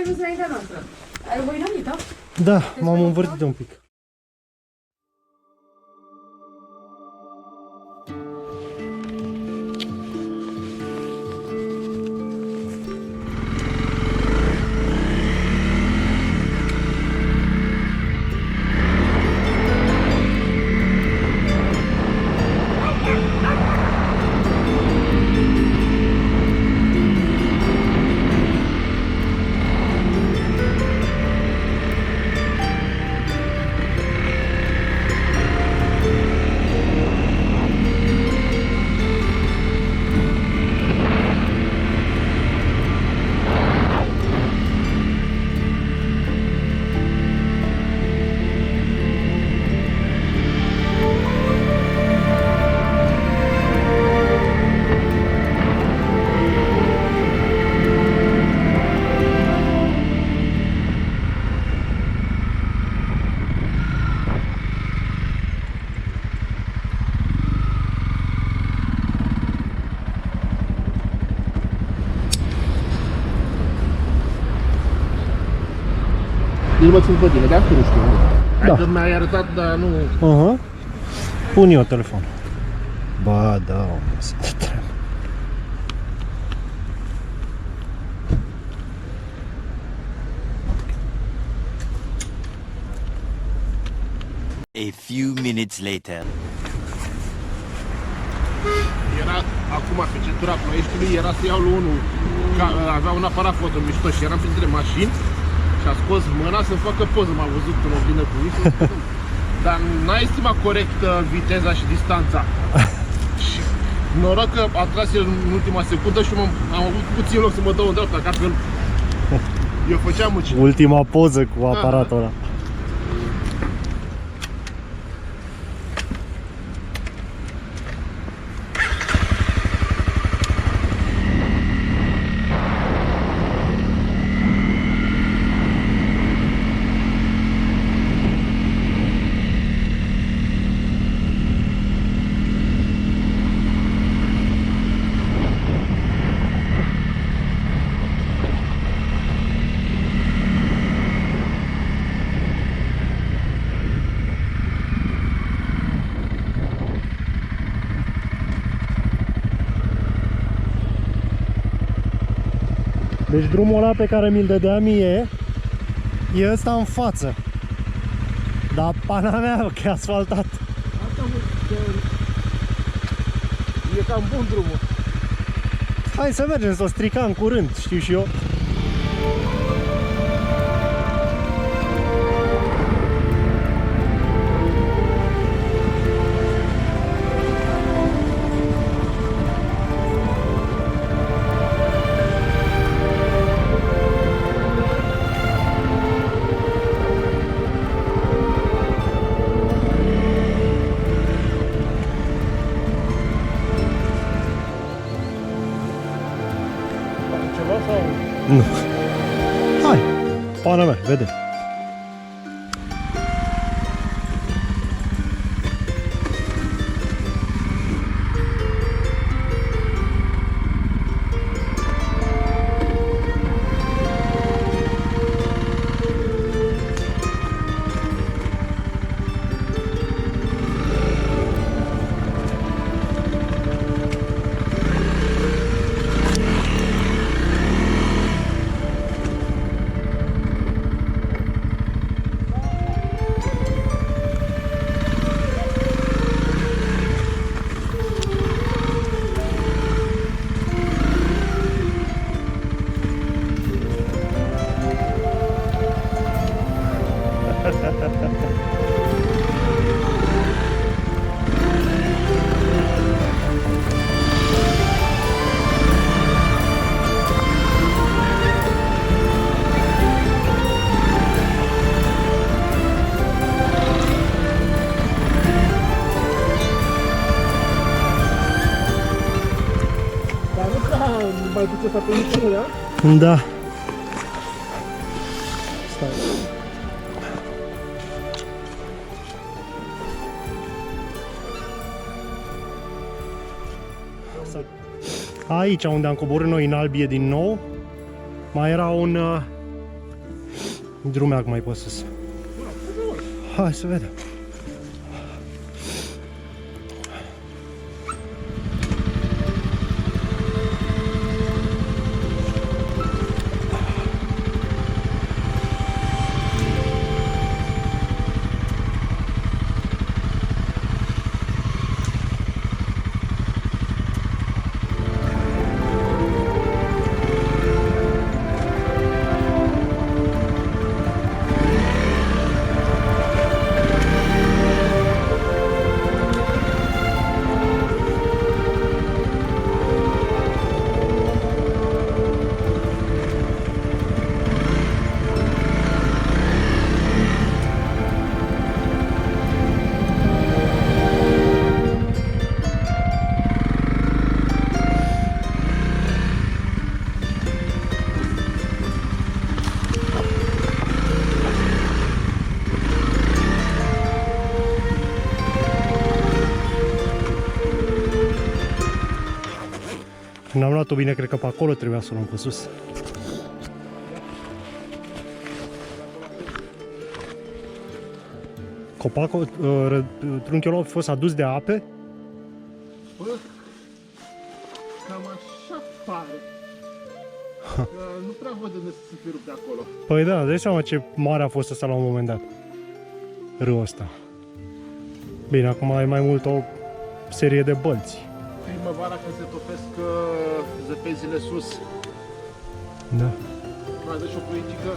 ajuns înaintea noastră. Ai o voinămită? Da, m-am învârtit un pic. Deci mă țin pe tine, dar tu nu știu. Da. Adică mi-ai arătat, dar nu... Aha. Pun eu telefon. Ba, da, omă, să te treabă. A few minutes later. Era acum pe centura Ploieștiului, era să iau lui unul, avea un aparat foto mișto și eram printre mașini și a scos mâna să facă poză, m-a văzut când o vină cu uitul, dar n-a estimat corect viteza și distanța. Și noroc că a tras el în ultima secundă și am avut puțin loc să mă dau în dreapta, că altfel eu făceam muci. Ultima poză cu aparatul ăla. Deci drumul ăla pe care mi-l dădea mie e ăsta în față. Dar pana mea că e asfaltat. Asta mă, e cam bun drumul. Hai să mergem, să o strica în curând, știu și eu. Ceva sau? Nu. Hai, pana mea, vedem. Dar nu prea mai duce să pe da? Da. Stai. Aici unde am coborât noi în Albie din nou, mai era un drum acum mai pe sus. Hai să vedem. Când am luat-o bine, cred că pe acolo trebuia să o luăm pe sus. Copacul, trunchiul ăla a fost adus de ape? Bă, cam așa pare. Că nu prea văd unde să fi rupt de acolo. Păi da, dai seama ce mare a fost ăsta la un moment dat. Râul ăsta. Bine, acum ai mai mult o serie de bălți. Primăvara când se topesc zăpezile sus. Da. Mai dă și o ploițică.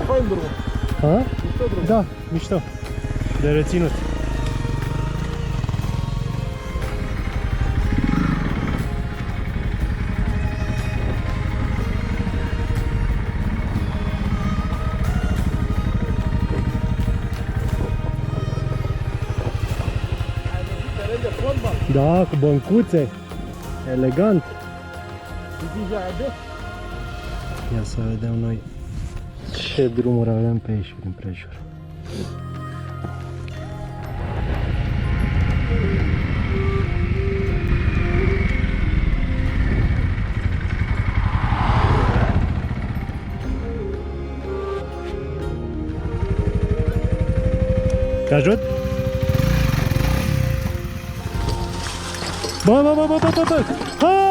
Fain drumul. Ha? Mișto drumul. Da, mișto. De reținut. Teren de fotbal. Da, cu băncuțe. Elegant. Divizia aia de. Ia să vedem noi ce drumuri avem pe aici prin prejur. Te ajut? Bă! Hai!